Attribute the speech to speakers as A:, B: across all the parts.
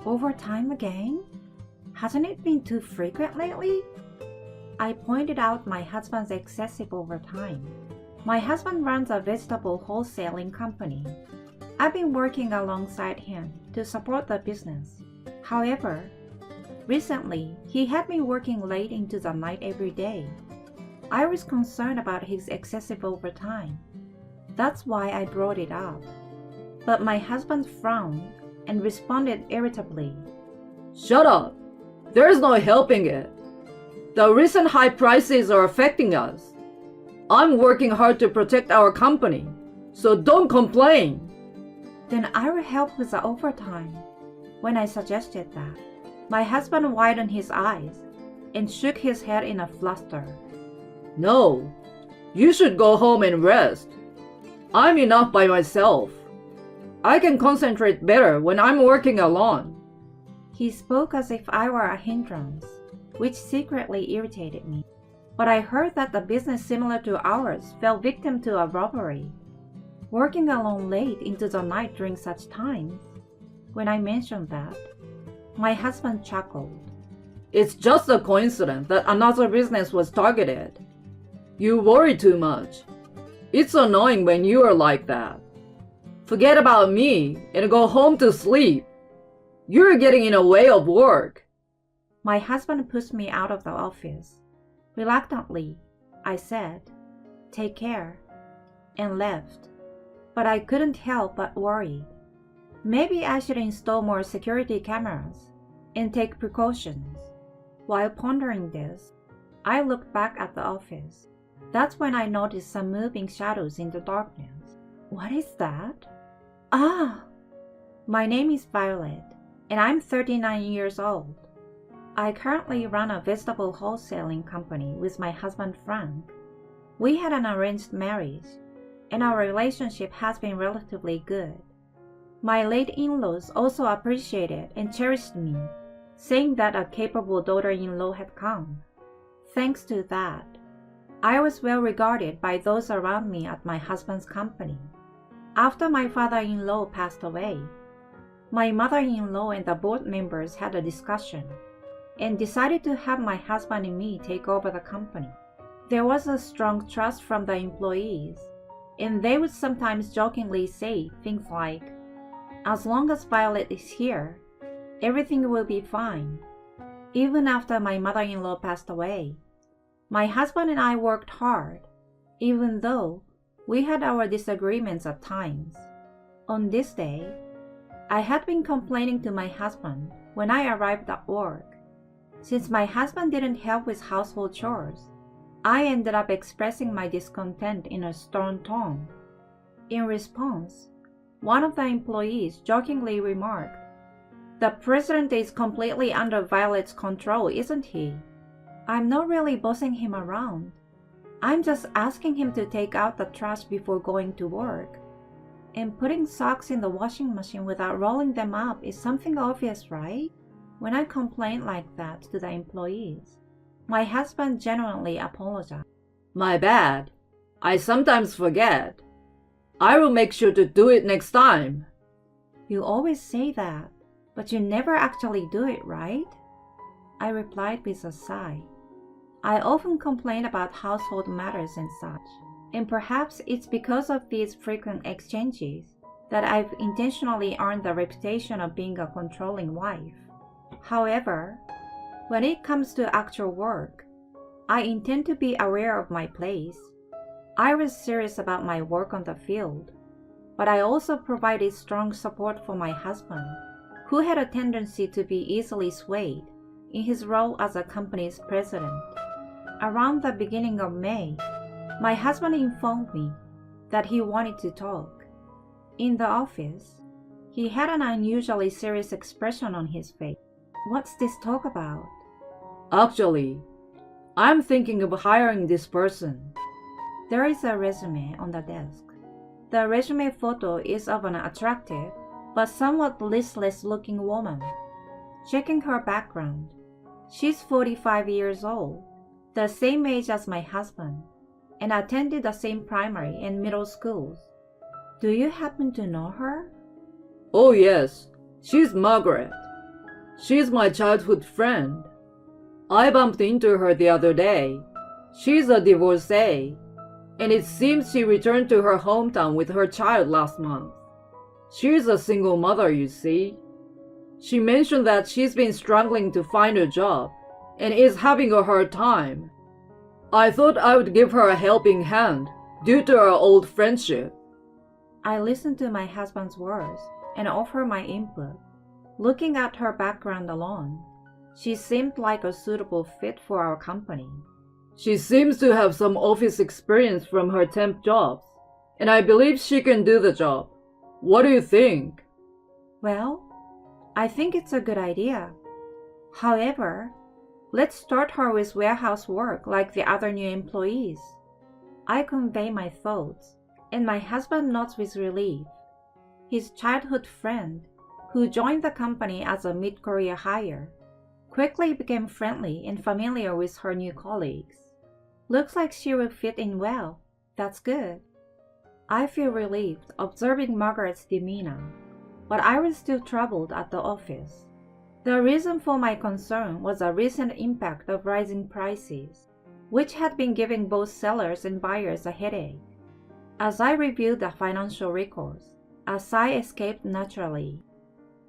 A: Overtime again? Hasn't it been too frequent lately? I pointed out my husband's excessive overtime. My husband runs a vegetable wholesaling company. I've been working alongside him to support the business. However, recently he had me working late into the night every day. I was concerned about his excessive overtime. That's why I brought it up. But my husband frowned and responded irritably.
B: Shut up! There's no helping it. The recent high prices are affecting us. I'm working hard to protect our company, so don't complain.
A: Then I will help with the overtime. When I suggested that, my husband widened his eyes and shook his head in a fluster.
B: No, you should go home and rest. I'm enough by myself. I can concentrate better when I'm working alone.
A: He spoke as if I were a hindrance, which secretly irritated me. But I heard that a business similar to ours fell victim to a robbery, working alone late into the night during such times. When I mentioned that, my husband chuckled.
B: It's just a coincidence that another business was targeted. You worry too much. It's annoying when you are like that. Forget about me and go home to sleep. You're getting in the way of work.
A: My husband pushed me out of the office. Reluctantly, I said, "Take care," and left. But I couldn't help but worry. Maybe I should install more security cameras and take precautions. While pondering this, I looked back at the office. That's when I noticed some moving shadows in the darkness. What is that? Ah! My name is Violet, and I'm 39 years old. I currently run a vegetable wholesaling company with my husband Frank. We had an arranged marriage, and our relationship has been relatively good. My late in-laws also appreciated and cherished me, saying that a capable daughter-in-law had come. Thanks to that, I was well regarded by those around me at my husband's company. After my father-in-law passed away, my mother-in-law and the board members had a discussion and decided to have my husband and me take over the company. There was a strong trust from the employees, and they would sometimes jokingly say things like, "As long as Violet is here, everything will be fine." Even after my mother-in-law passed away, my husband and I worked hard, even though we had our disagreements at times. On this day, I had been complaining to my husband when I arrived at work. Since my husband didn't help with household chores, I ended up expressing my discontent in a stern tone. In response, one of the employees jokingly remarked, "The president is completely under Violet's control, isn't he? I'm not really bossing him around. I'm just asking him to take out the trash before going to work. And putting socks in the washing machine without rolling them up is something obvious, right?" When I complained like that to the employees, my husband genuinely apologized.
B: My bad. I sometimes forget. I will make sure to do it next time.
A: You always say that, but you never actually do it, right? I replied with a sigh. I often complain about household matters and such, and perhaps it's because of these frequent exchanges that I've intentionally earned the reputation of being a controlling wife. However, when it comes to actual work, I intend to be aware of my place. I was serious about my work on the field, but I also provided strong support for my husband, who had a tendency to be easily swayed in his role as a company's president. Around the beginning of May, my husband informed me that he wanted to talk. In the office, he had an unusually serious expression on his face. "What's this talk about?"
B: Actually, I'm thinking of hiring this person.
A: There is a resume on the desk. The resume photo is of an attractive but somewhat listless-looking woman. Checking her background, she's 45 years old, the same age as my husband, and attended the same primary and middle schools. Do you happen to know her?
B: Oh yes, she's Margaret. She's my childhood friend. I bumped into her the other day. She's a divorcee, and it seems she returned to her hometown with her child last month. She's a single mother, you see. She mentioned that she's been struggling to find a job and is having a hard time. I thought I would give her a helping hand due to our old friendship.
A: I listened to my husband's words and offered my input. Looking at her background alone, she seemed like a suitable fit for our company.
B: She seems to have some office experience from her temp jobs, and I believe she can do the job. What do you think?
A: Well, I think it's a good idea. However, let's start her with warehouse work like the other new employees. I convey my thoughts, and my husband nods with relief. His childhood friend, who joined the company as a mid-career hire, quickly became friendly and familiar with her new colleagues. Looks like she will fit in well. That's good. I feel relieved observing Margaret's demeanor, but I was still troubled at the office. The reason for my concern was a recent impact of rising prices, which had been giving both sellers and buyers a headache. As I reviewed the financial records, a sigh escaped naturally.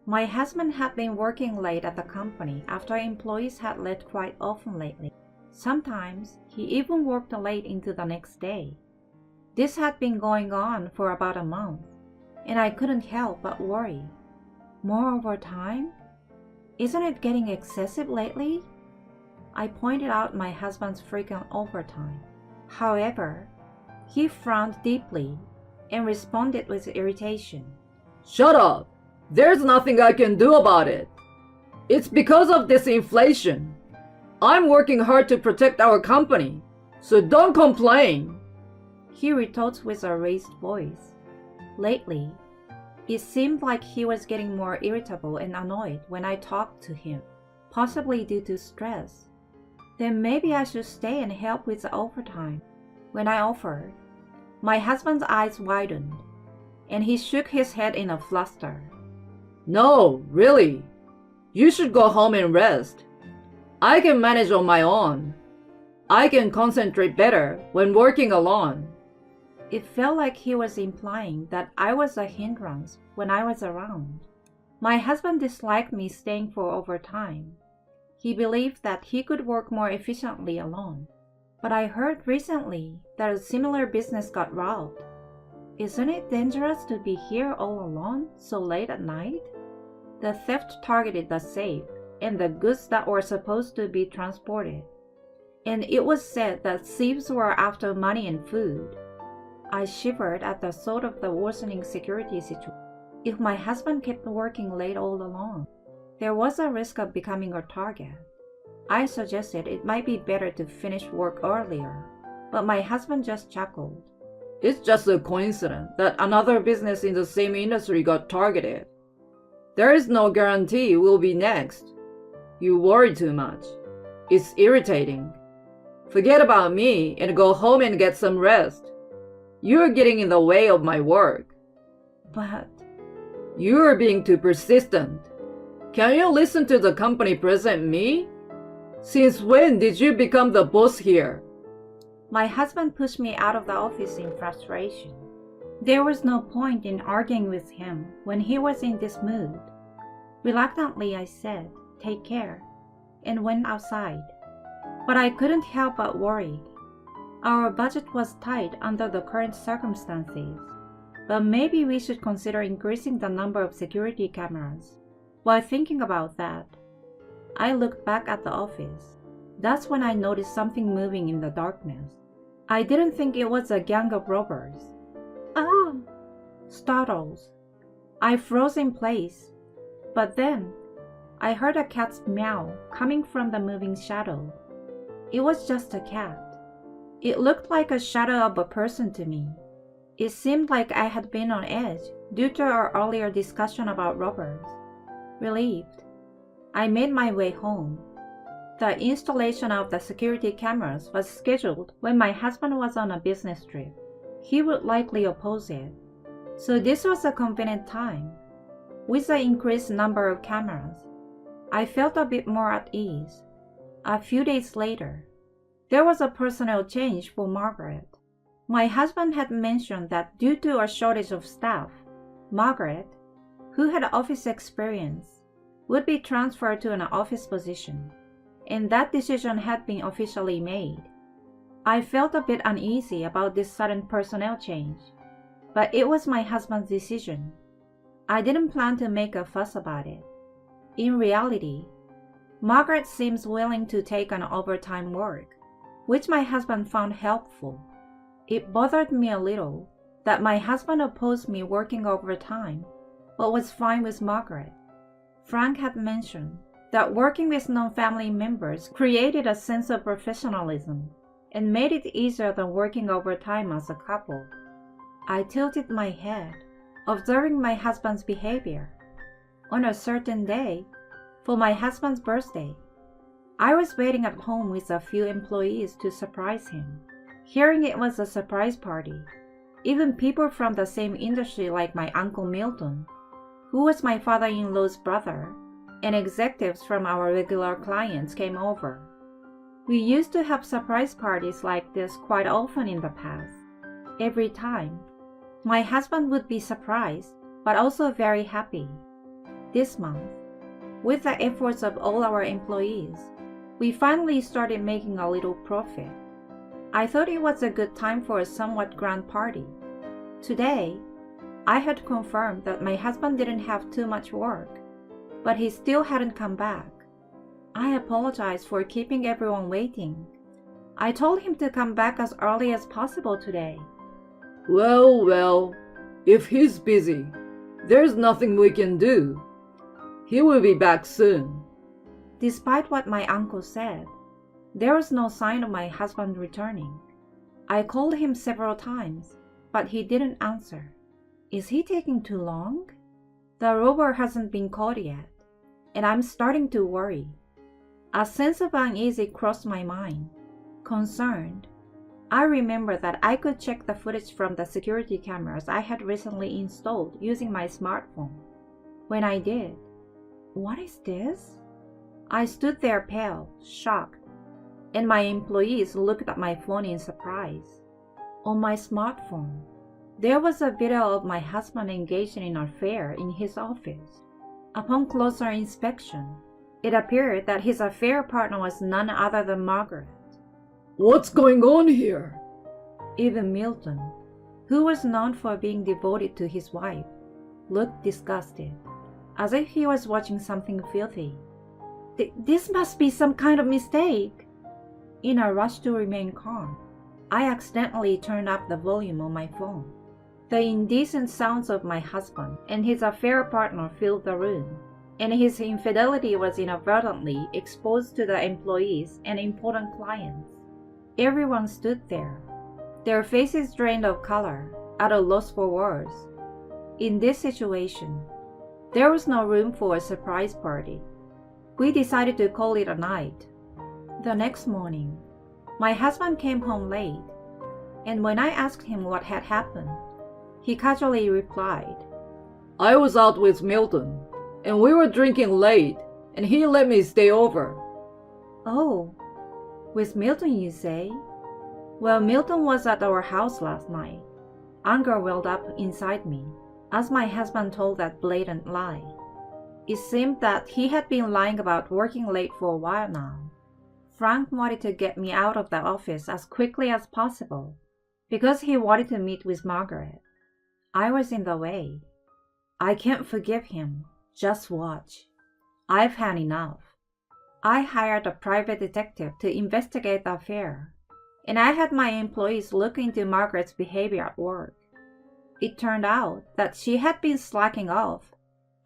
A: My husband had been working late at the company after employees had left quite often lately. Sometimes he even worked late into the next day. This had been going on for about a month, and I couldn't help but worry. More overtime? Isn't it getting excessive lately? I pointed out my husband's frequent overtime. However, he frowned deeply and responded with irritation.
B: Shut up! There's nothing I can do about it. It's because of this inflation. I'm working hard to protect our company, so don't complain.
A: He retorts with a raised voice. Lately, it seemed like he was getting more irritable and annoyed when I talked to him, possibly due to stress. Then maybe I should stay and help with the overtime. When I offered, my husband's eyes widened, and he shook his head in a fluster.
B: No, really. You should go home and rest. I can manage on my own. I can concentrate better when working alone.
A: It felt like he was implying that I was a hindrance when I was around. My husband disliked me staying for overtime. He believed that he could work more efficiently alone. But I heard recently that a similar business got robbed. Isn't it dangerous to be here all alone so late at night? The theft targeted the safe and the goods that were supposed to be transported. And it was said that thieves were after money and food. I shivered at the thought of the worsening security situation. If my husband kept working late all along, there was a risk of becoming a target. I suggested it might be better to finish work earlier, but my husband just chuckled.
B: It's just a coincidence that another business in the same industry got targeted. There is no guarantee we'll be next. You worry too much. It's irritating. Forget about me and go home and get some rest. You're getting in the way of my work.
A: But
B: You're being too persistent. Can you listen to the company president me? Since when did you become the boss here?
A: my husband pushed me out of the office in frustration. There was no point in arguing with him when he was in this mood. Reluctantly, I said, "Take care," and went outside. But I couldn't help but worry. Our budget was tight under the current circumstances, but maybe we should consider increasing the number of security cameras. While thinking about that, I looked back at the office. That's when I noticed something moving in the darkness. I didn't think it was a gang of robbers. Ah! Startled, I froze in place. But then, I heard a cat's meow coming from the moving shadow. It was just a cat. It looked like a shadow of a person to me. It seemed like I had been on edge due to our earlier discussion about robbers. Relieved, I made my way home. The installation of the security cameras was scheduled when my husband was on a business trip. He would likely oppose it, so this was a convenient time. With the increased number of cameras, I felt a bit more at ease. A few days later, there was a personnel change for Margaret. My husband had mentioned that due to a shortage of staff, Margaret, who had office experience, would be transferred to an office position, and that decision had been officially made. I felt a bit uneasy about this sudden personnel change, but it was my husband's decision. I didn't plan to make a fuss about it. In reality, Margaret seems willing to take on overtime work, which my husband found helpful. It bothered me a little that my husband opposed me working overtime, but was fine with Margaret. Frank had mentioned that working with non-family members created a sense of professionalism and made it easier than working overtime as a couple. I tilted my head, observing my husband's behavior. On a certain day, for my husband's birthday, I was waiting at home with a few employees to surprise him. Hearing it was a surprise party, even people from the same industry like my Uncle Milton, who was my father-in-law's brother, and executives from our regular clients came over. We used to have surprise parties like this quite often in the past. Every time, my husband would be surprised, but also very happy. This month, with the efforts of all our employees, we finally started making a little profit. I thought it was a good time for a somewhat grand party. Today, I had confirmed that my husband didn't have too much work, but he still hadn't come back. I apologized for keeping everyone waiting. I told him to come back as early as possible today.
B: Well, if he's busy, there's nothing we can do. He will be back soon.
A: Despite what my uncle said, there was no sign of my husband returning. I called him several times, but he didn't answer. Is he taking too long? The robber hasn't been caught yet, and I'm starting to worry. A sense of unease crossed my mind. Concerned, I remembered that I could check the footage from the security cameras I had recently installed using my smartphone. When I did, what is this? I stood there pale, shocked, and my employees looked at my phone in surprise. On my smartphone, there was a video of my husband engaged in an affair in his office. Upon closer inspection, it appeared that his affair partner was none other than Margaret.
B: What's going on here?
A: Even Milton, who was known for being devoted to his wife, looked disgusted, as if he was watching something filthy. This must be some kind of mistake. In a rush to remain calm, I accidentally turned up the volume on my phone. The indecent sounds of my husband and his affair partner filled the room, and his infidelity was inadvertently exposed to the employees and important clients. Everyone stood there, their faces drained of color, at a loss for words. In this situation, there was no room for a surprise party. We decided to call it a night. The next morning, my husband came home late, and when I asked him what had happened, he casually replied,
B: I was out with Milton, and we were drinking late, and he let me stay over.
A: Oh, with Milton, you say? Well, Milton was at our house last night. Anger welled up inside me as my husband told that blatant lie. It seemed that he had been lying about working late for a while now. Frank wanted to get me out of the office as quickly as possible because he wanted to meet with Margaret. I was in the way. I can't forgive him. Just watch. I've had enough. I hired a private detective to investigate the affair, and I had my employees look into Margaret's behavior at work. It turned out that she had been slacking off,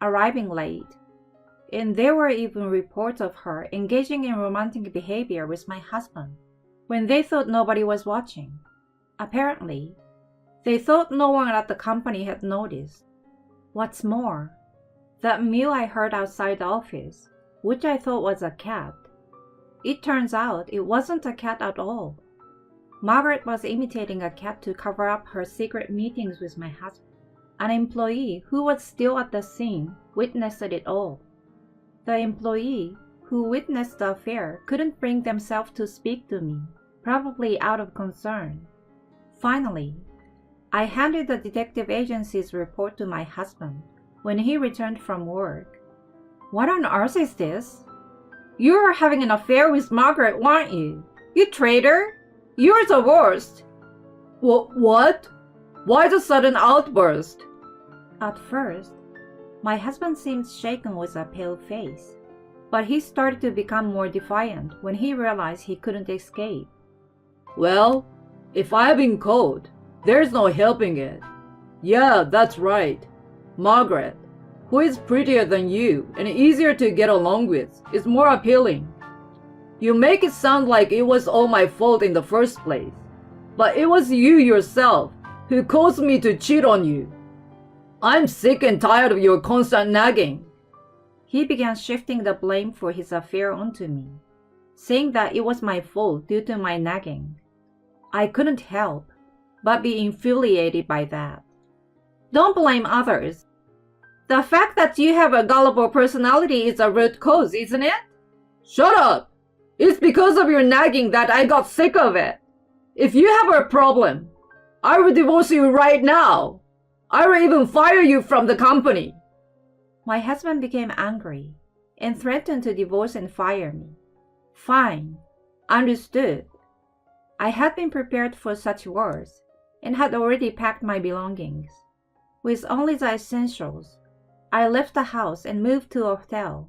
A: arriving late, and there were even reports of her engaging in romantic behavior with my husband when they thought nobody was watching. Apparently, they thought no one at the company had noticed. What's more, that mew I heard outside the office, which I thought was a cat, it turns out it wasn't a cat at all. Margaret was imitating a cat to cover up her secret meetings with my husband. An employee who was still at the scene witnessed it all. The employee who witnessed the affair couldn't bring themselves to speak to me, probably out of concern. Finally, I handed the detective agency's report to my husband when he returned from work. "What on earth is this? You were having an affair with Margaret, weren't you? You traitor! You're the worst!"
B: What? Why the sudden outburst?
A: At first, my husband seemed shaken with a pale face, but he started to become more defiant when he realized he couldn't escape.
B: Well, if I've been caught, there's no helping it. Yeah, that's right. Margaret, who is prettier than you and easier to get along with, is more appealing. You make it sound like it was all my fault in the first place, but it was you yourself who caused me to cheat on you. I'm sick and tired of your constant nagging.
A: He began shifting the blame for his affair onto me, saying that it was my fault due to my nagging. I couldn't help but be infuriated by that. "Don't blame others. The fact that you have a gullible personality is a root cause, isn't it?"
B: Shut up! It's because of your nagging that I got sick of it. If you have a problem, I will divorce you right now. I will even fire you from the company.
A: My husband became angry and threatened to divorce and fire me. Fine, understood. I had been prepared for such words and had already packed my belongings. With only the essentials, I left the house and moved to a hotel.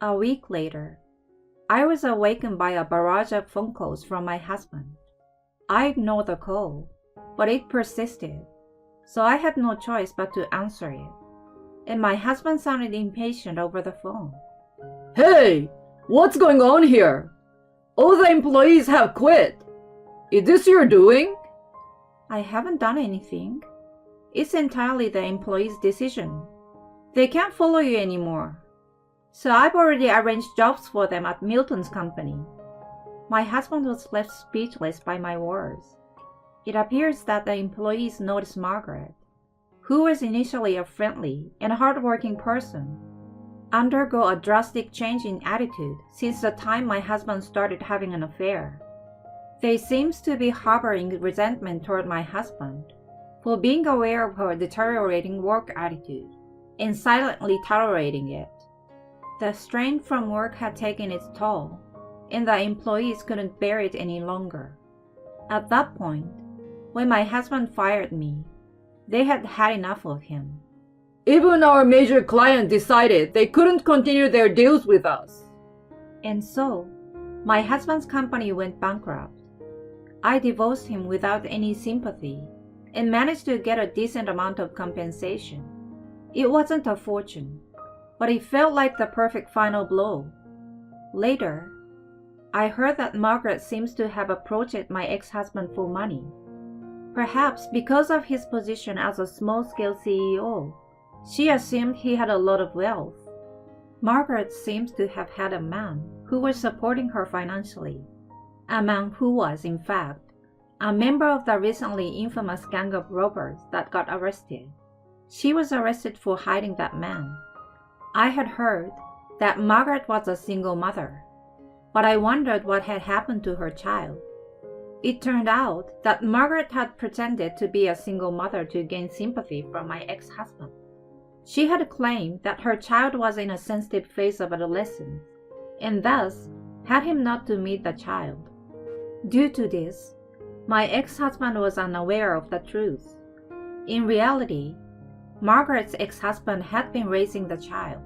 A: A week later, I was awakened by a barrage of phone calls from my husband. I ignored the call, but it persisted, so I had no choice but to answer it. And my husband sounded impatient over the phone.
B: Hey, what's going on here? All the employees have quit. Is this your doing?
A: I haven't done anything. It's entirely the employees' decision. They can't follow you anymore. So I've already arranged jobs for them at Milton's company. My husband was left speechless by my words. It appears that the employees noticed Margaret, who was initially a friendly and hardworking person, undergo a drastic change in attitude since the time my husband started having an affair. They seemed to be harboring resentment toward my husband for being aware of her deteriorating work attitude and silently tolerating it. The strain from work had taken its toll, and the employees couldn't bear it any longer. At that point, when my husband fired me, they had had enough of him.
B: Even our major client decided they couldn't continue their deals with us.
A: And so, my husband's company went bankrupt. I divorced him without any sympathy and managed to get a decent amount of compensation. It wasn't a fortune, but it felt like the perfect final blow. Later, I heard that Margaret seems to have approached my ex-husband for money. Perhaps because of his position as a small-scale CEO, she assumed he had a lot of wealth. Margaret seems to have had a man who was supporting her financially, a man who was, in fact, a member of the recently infamous gang of robbers that got arrested. She was arrested for hiding that man. I had heard that Margaret was a single mother, but I wondered what had happened to her child. It turned out that Margaret had pretended to be a single mother to gain sympathy from my ex-husband. She had claimed that her child was in a sensitive phase of adolescence, and thus had him not to meet the child. Due to this, my ex-husband was unaware of the truth. In reality, Margaret's ex-husband had been raising the child,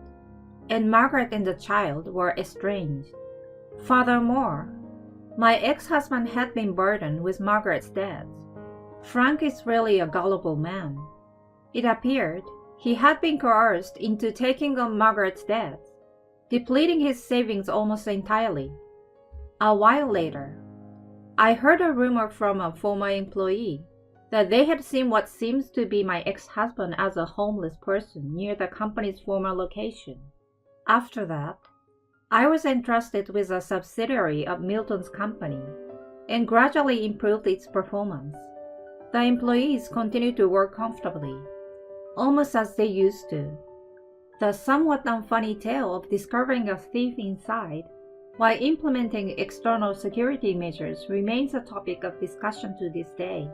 A: and Margaret and the child were estranged. Furthermore, my ex-husband had been burdened with Margaret's debts. Frank is really a gullible man. It appeared he had been coerced into taking on Margaret's debts, depleting his savings almost entirely. A while later, I heard a rumor from a former employee that they had seen what seems to be my ex-husband as a homeless person near the company's former location. After that, I was entrusted with a subsidiary of Milton's company and gradually improved its performance. The employees continued to work comfortably, almost as they used to. The somewhat unfunny tale of discovering a thief inside, while implementing external security measures, remains a topic of discussion to this day.